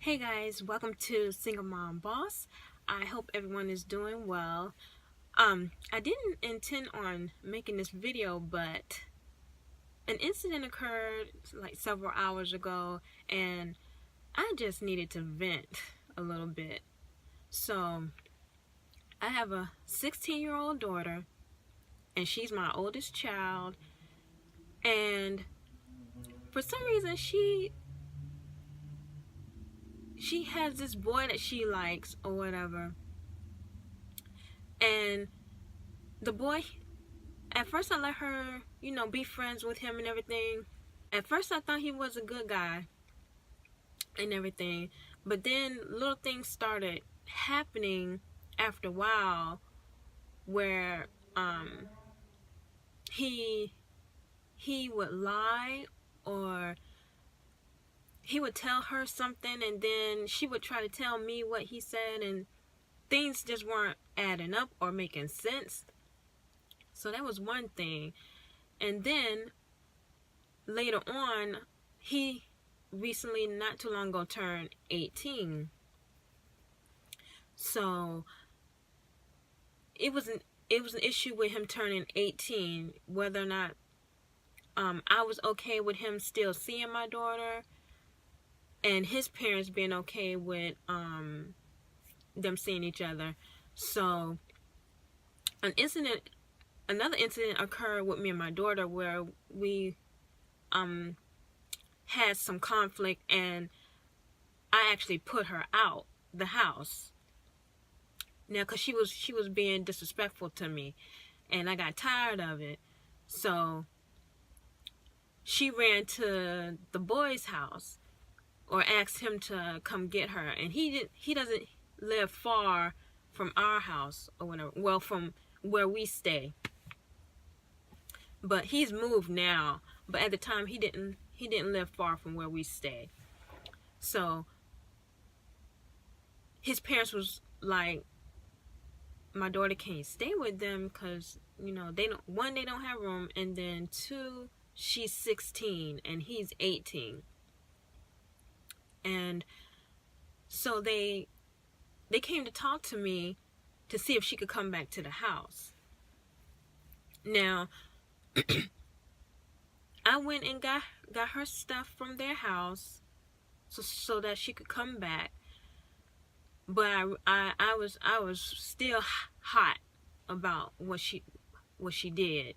Hey guys, welcome to Single Mom Boss. I hope everyone is doing well. I didn't intend on making this video, but an incident occurred like several hours ago and I just needed to vent a little bit. So, I have a 16-year-old daughter and she's my oldest child, and for some reason she has this boy that she likes or whatever. And the boy, at first I let her, be friends with him and everything. At first I thought he was a good guy and everything. But then little things started happening after a while where he would lie, or he would tell her something and then she would try to tell me what he said, and things just weren't adding up or making sense. So that was one thing. And then later on, he recently, not too long ago, turned 18. So it was an issue with him turning 18, whether or not I was okay with him still seeing my daughter, and his parents being okay with them seeing each other. So another incident occurred with me and my daughter where we had some conflict, and I actually put her out the house. Now, because she was being disrespectful to me, and I got tired of it. So she ran to the boy's house, or asked him to come get her, and he doesn't live far from our house or whatever. Well, from where we stay. But he's moved now. But at the time he didn't live far from where we stay. So his parents was like, my daughter can't stay with them because, they don't have room, and then two, she's 16 and he's 18. And so they came to talk to me to see if she could come back to the house. Now, I went and got her stuff from their house so that she could come back. But I was still hot about what she did.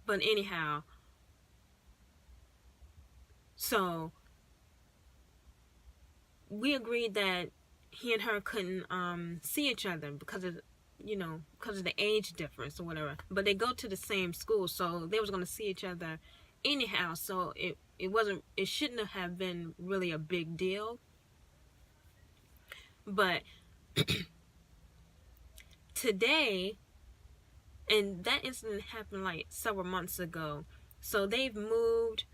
But anyhow, so we agreed that he and her couldn't see each other because of the age difference or whatever. But they go to the same school, so they was going to see each other anyhow. So it shouldn't have been really a big deal. But today, and that incident happened like several months ago, so they've moved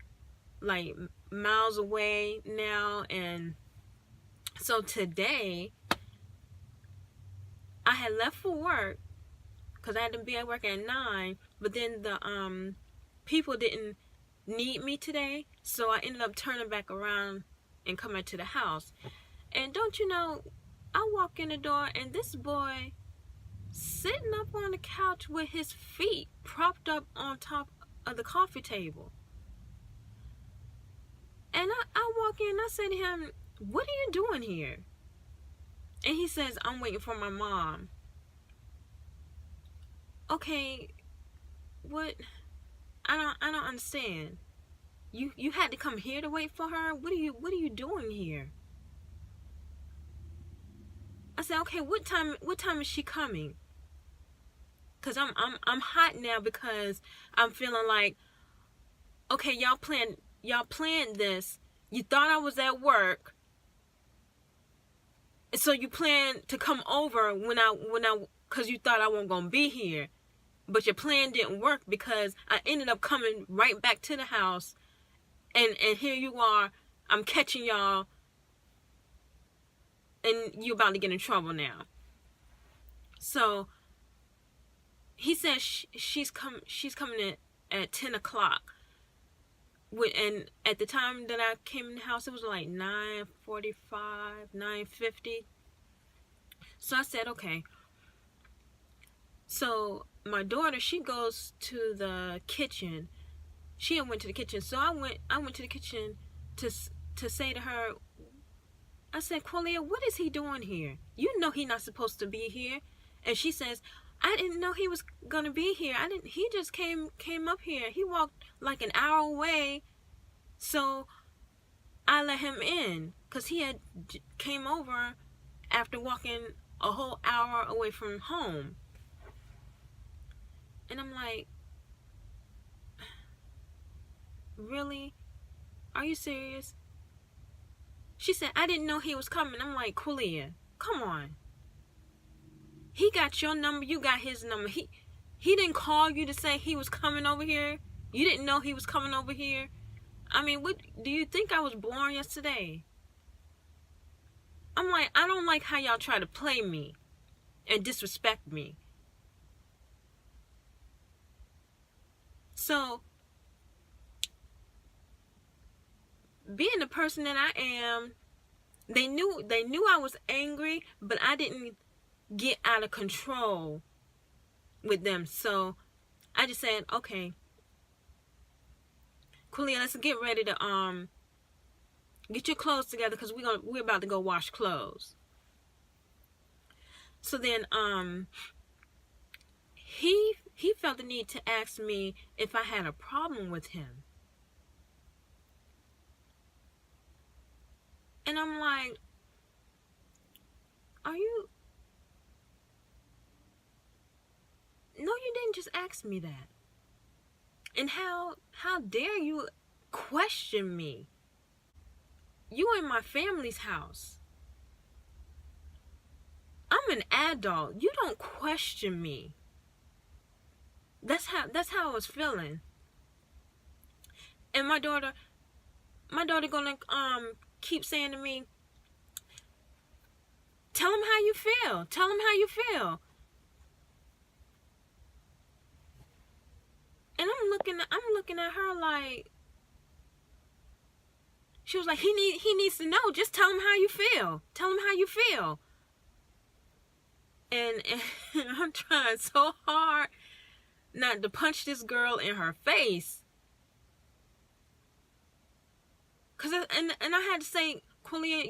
like miles away now. And so today I had left for work because I had to be at work at 9, but then the people didn't need me today, so I ended up turning back around and coming to the house. And don't you know, I walk in the door and this boy sitting up on the couch with his feet propped up on top of the coffee table. And I walk in and I say to him, "What are you doing here?" And he says, "I'm waiting for my mom." Okay, what? I don't understand. You had to come here to wait for her? What are you doing here? I said, "Okay, what time is she coming?" Cause I'm hot now because I'm feeling like, okay, y'all planned this. You thought I was at work, so you planned to come over cause you thought I wasn't gonna be here. But your plan didn't work because I ended up coming right back to the house, and here you are. I'm catching y'all, and you're about to get in trouble now. So he says she's coming at 10 o'clock. And at the time that I came in the house, it was like 9:45, 9:50. So I said, okay. So my daughter, she goes to the kitchen. She had went to the kitchen. So I went to the kitchen to say to her, I said, Qualia, what is he doing here? You know he's not supposed to be here. And she says, I didn't know he was gonna be here. He just came up here. He walked like an hour away. So I let him in because he had came over after walking a whole hour away from home. And I'm like, really? Are you serious? She said, I didn't know he was coming. I'm like, Qualia, come on. He got your number. You got his number. He didn't call you to say he was coming over here. You didn't know he was coming over here. I mean, what do you think I was born yesterday? I'm like, I don't like how y'all try to play me and disrespect me. So, being the person that I am, they knew I was angry, but I didn't get out of control with them. So I just said, okay, Qualia, let's get ready to get your clothes together because we're about to go wash clothes. So then he felt the need to ask me if I had a problem with him. And I'm like, are you? No, you didn't just ask me that. And how dare you question me? You in my family's house. I'm an adult. You don't question me. That's how I was feeling. And my daughter gonna keep saying to me, tell him how you feel. Tell him how you feel. And I'm looking at her like, she was like, he needs to know. Just tell him how you feel. Tell him how you feel. And I'm trying so hard not to punch this girl in her face. And I had to say, Qualia,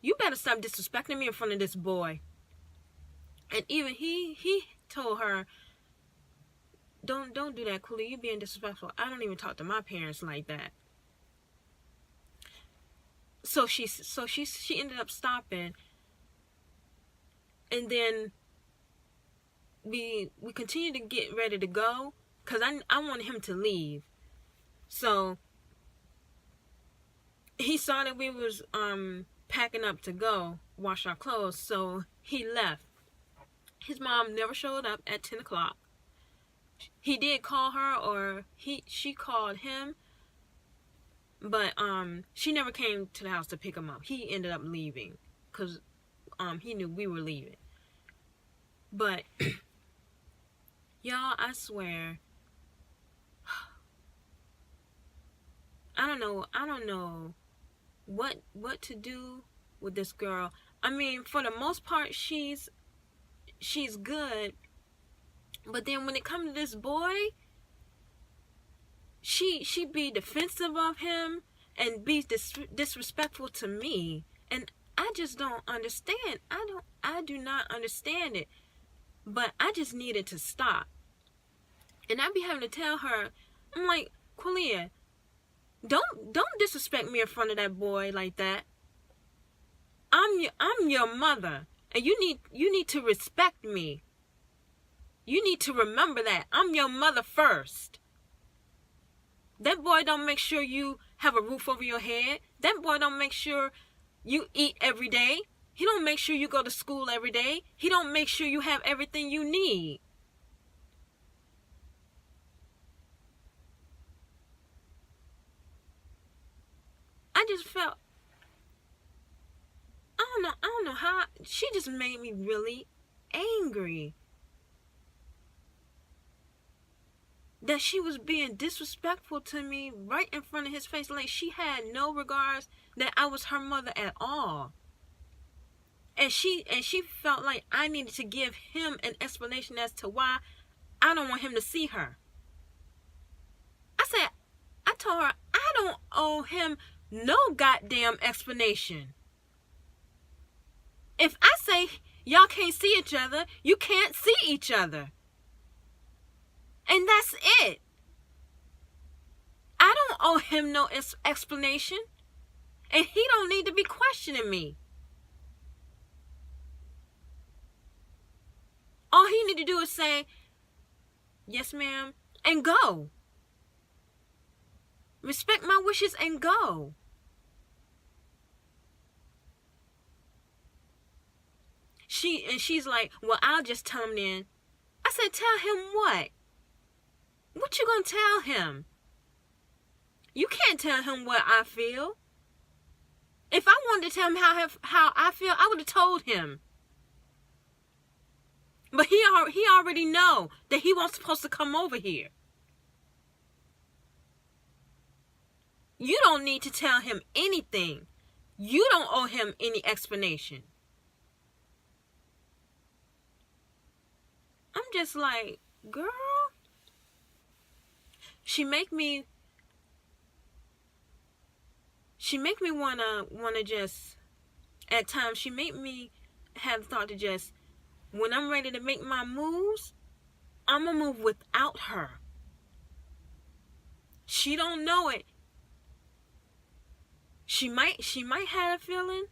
you better stop disrespecting me in front of this boy. And even he told her, don't do that, Qualia. You being disrespectful. I don't even talk to my parents like that. So she ended up stopping, and then we continued to get ready to go because I wanted him to leave. So he saw that we was packing up to go wash our clothes, so he left. His mom never showed up at 10 o'clock. He did call her, or she called him, but she never came to the house to pick him up. He ended up leaving because he knew we were leaving. But y'all, I swear, I don't know what to do with this girl. I mean, for the most part, she's good, but then when it comes to this boy, she be defensive of him and be disrespectful to me, and I just don't understand. I do not understand it, but I just needed to stop. And I be having to tell her, I'm like, Qualia, don't disrespect me in front of that boy like that. I'm your mother, and you need to respect me. You need to remember that I'm your mother first. That boy don't make sure you have a roof over your head. That boy don't make sure you eat every day. He don't make sure you go to school every day. He don't make sure you have everything you need. I just felt, I don't know how, she just made me really angry. that she was being disrespectful to me right in front of his face. Like, she had no regards that I was her mother at all. And she felt like I needed to give him an explanation as to why I don't want him to see her. I told her, I don't owe him no goddamn explanation. If I say y'all can't see each other, you can't see each other. And that's it. I don't owe him no explanation. And he don't need to be questioning me. All he need to do is say, yes, ma'am, and go. Respect my wishes and go. She's like, well, I'll just tell him then. I said, tell him what? What you gonna tell him? You can't tell him what I feel. If I wanted to tell him how I feel, I would have told him. But he already know that he wasn't supposed to come over here. You don't need to tell him anything. You don't owe him any explanation. I'm just like, girl. She make me wanna just, at times she make me have the thought to just, when I'm ready to make my moves, I'm gonna move without her. She don't know it. She might have a feeling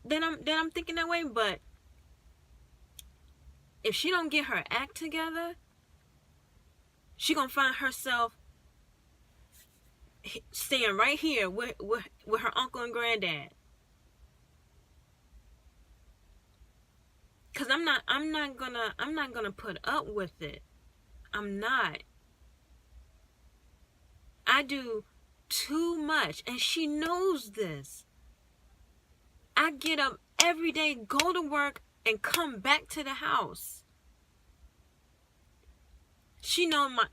that I'm thinking that way, but if she don't get her act together, she gonna find herself staying right here with her uncle and granddad. Cause I'm not gonna put up with it. I'm not. I do too much, and she knows this. I get up every day, go to work, and come back to the house. She know I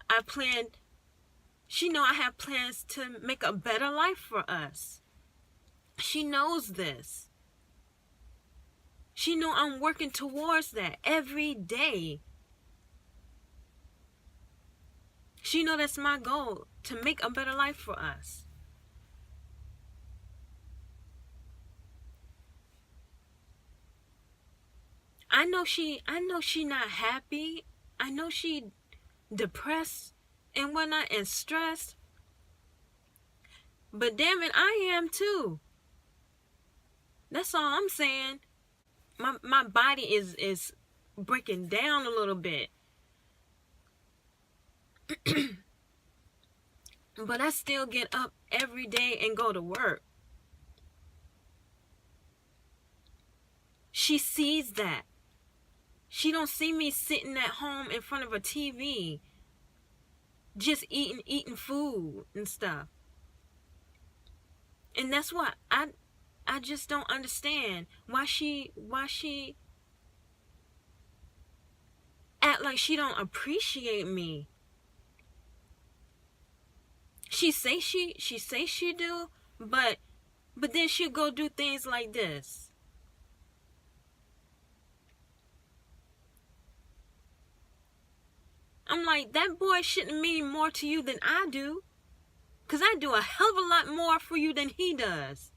have plans to make a better life for us. She knows this. She know I'm working towards that every day. She know that's my goal, to make a better life for us. I know she not happy. I know she depressed and whatnot and stressed. But damn it, I am too. That's all I'm saying. My body is breaking down a little bit. But I still get up every day and go to work. She sees that. She don't see me sitting at home in front of a TV just eating food and stuff. And that's what I just don't understand why she act like she don't appreciate me. She say she do, but then she'll go do things like this. I'm like, that boy shouldn't mean more to you than I do. Because I do a hell of a lot more for you than he does.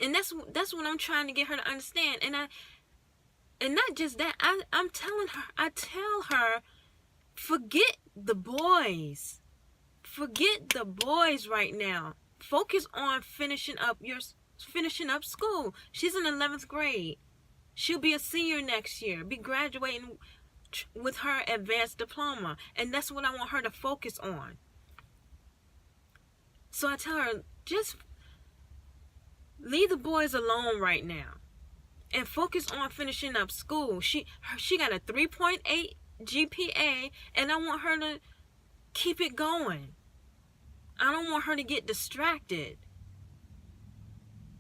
And that's what I'm trying to get her to understand. And not just that, I'm telling her, I tell her, forget the boys. Forget the boys right now. Focus on finishing up school. She's in 11th grade. She'll be a senior next year, be graduating with her advanced diploma. And that's what I want her to focus on. So I tell her, just leave the boys alone right now and focus on finishing up school. She got a 3.8 GPA, and I want her to keep it going. I don't want her to get distracted.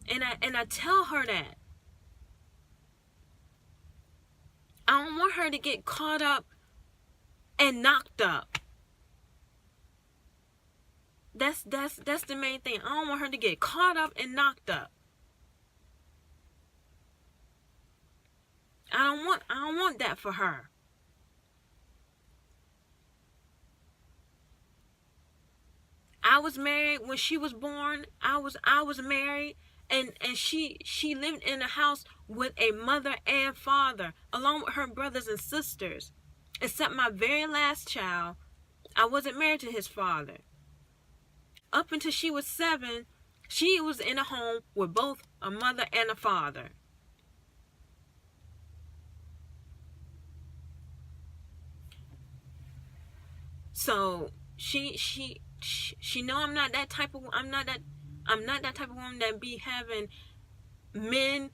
And I tell her that. I don't want her to get caught up and knocked up. That's the main thing. I don't want her to get caught up and knocked up. I don't want that for her. I was married when she was born. I was married, and she lived in a house with a mother and father, along with her brothers and sisters. Except my very last child, I wasn't married to his father. Up until she was 7, she was in a home with both a mother and a father. So she know I'm not that type of woman that be having men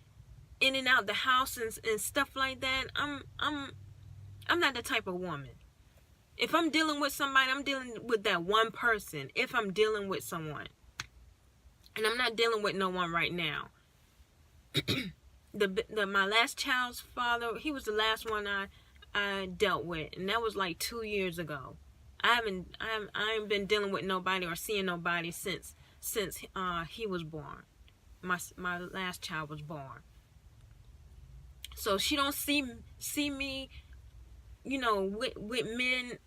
in and out the house and stuff like that. I'm not that type of woman. If I'm dealing with somebody, I'm dealing with that one person. If I'm dealing with someone, and I'm not dealing with no one right now. My last child's father, he was the last one I dealt with, and that was like 2 years ago. I haven't been dealing with nobody or seeing nobody since he was born. My last child was born. So she don't see me, you know, with men,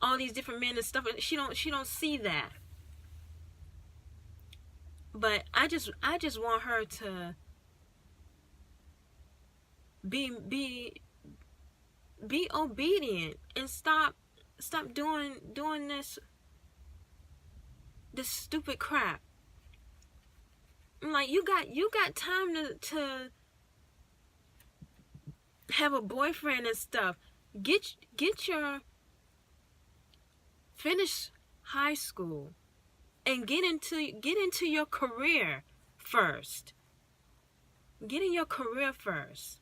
all these different men and stuff. She don't see that. But I just want her to be obedient and stop doing this stupid crap. I'm like, you got time to have a boyfriend and stuff. Finish high school and get into your career first. Get in your career first.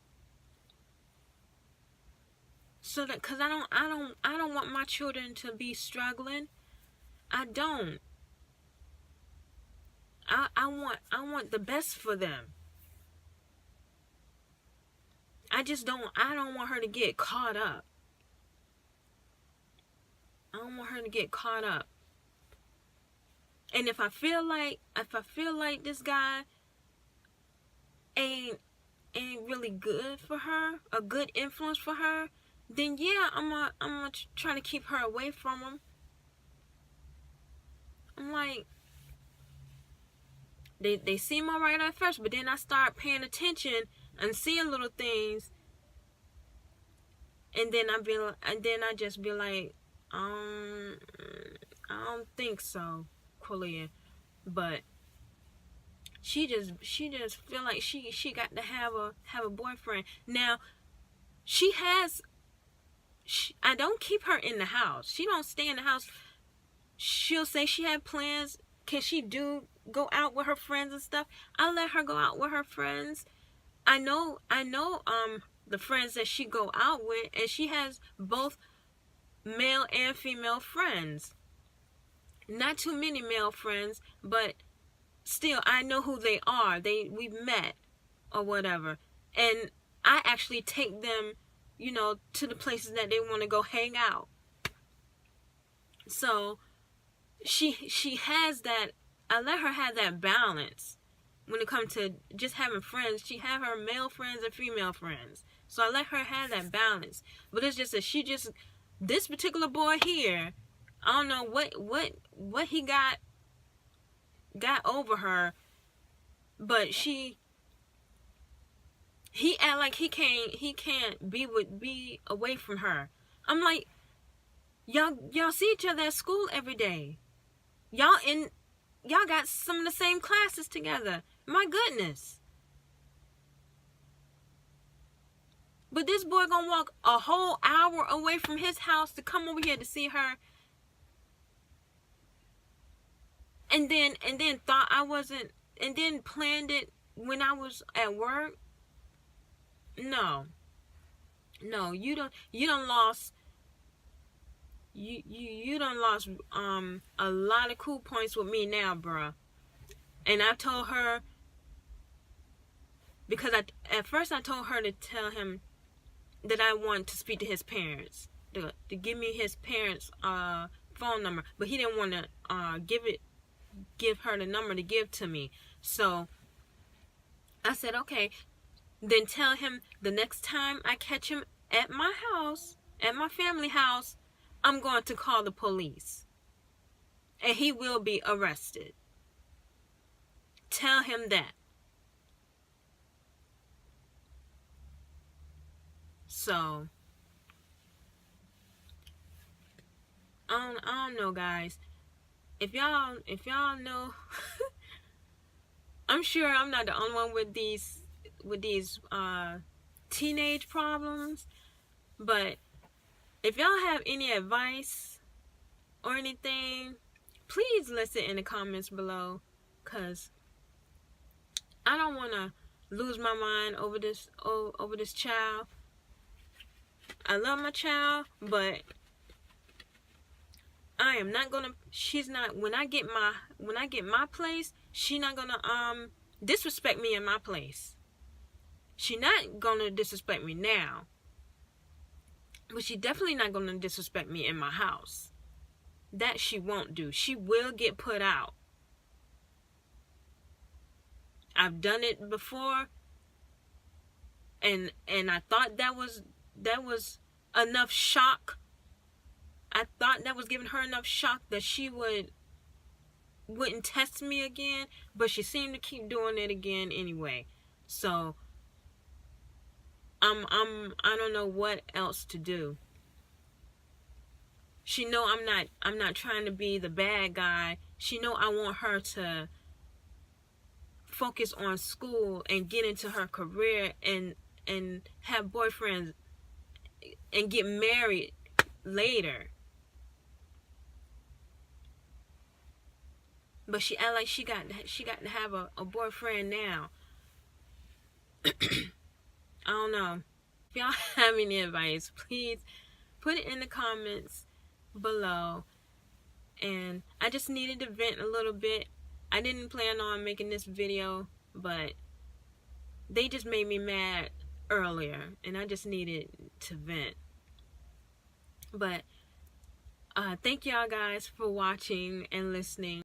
So that, cause I don't want my children to be struggling. I don't. I want the best for them. I don't want her to get caught up. I don't want her to get caught up. And if I feel like this guy ain't really good for her, a good influence for her, then yeah, I'm gonna try to keep her away from him. I'm like, they seem alright at first, but then I start paying attention and seeing little things, and then I just be like, I don't think so, Quillia. But she just feel like she got to have a boyfriend. Now I don't keep her in the house. She don't stay in the house. She'll say she had plans. Can she go out with her friends and stuff? I let her go out with her friends. I know the friends that she go out with, and she has both male and female friends. Not too many male friends, but still I know who they are. We met or whatever. And I actually take them, you know, to the places that they want to go hang out. So she has that. I let her have that balance when it comes to just having friends. She have her male friends and female friends. So I let her have that balance. But it's just that this particular boy here, I don't know what he got over her, but he act like he can't be away from her. I'm like, y'all see each other at school every day. Y'all got some of the same classes together. My goodness. But this boy gonna walk a whole hour away from his house to come over here to see her. And then thought I wasn't, and then planned it when I was at work. No, you done lost a lot of cool points with me now, bruh. And I told her, because at first I told her to tell him that I want to speak to his parents, to give me his parents' phone number, but he didn't want to give her the number to give to me. So I said, okay, then tell him the next time I catch him at my house, at my family house, I'm going to call the police. And he will be arrested. Tell him that. So, I don't know, guys. If y'all know, I'm sure I'm not the only one with these teenage problems. But if y'all have any advice or anything, please list it in the comments below, cause I don't want to lose my mind over this child. I love my child, but I am not gonna. She's not. When I get my place, she's not gonna disrespect me in my place. She's not gonna disrespect me now, but she definitely not gonna disrespect me in my house. That she won't do. She will get put out. I've done it before, and I thought that was enough shock. I thought that was giving her enough shock that she wouldn't test me again, but she seemed to keep doing it again anyway. So I don't know what else to do. She know I'm not trying to be the bad guy. She know I want her to focus on school and get into her career and have boyfriends and get married later. But she act like she got to have a boyfriend now. I don't know. If y'all have any advice, please put it in the comments below. And I just needed to vent a little bit. I didn't plan on making this video, but they just made me mad earlier, and I just needed to vent. But thank y'all guys for watching and listening.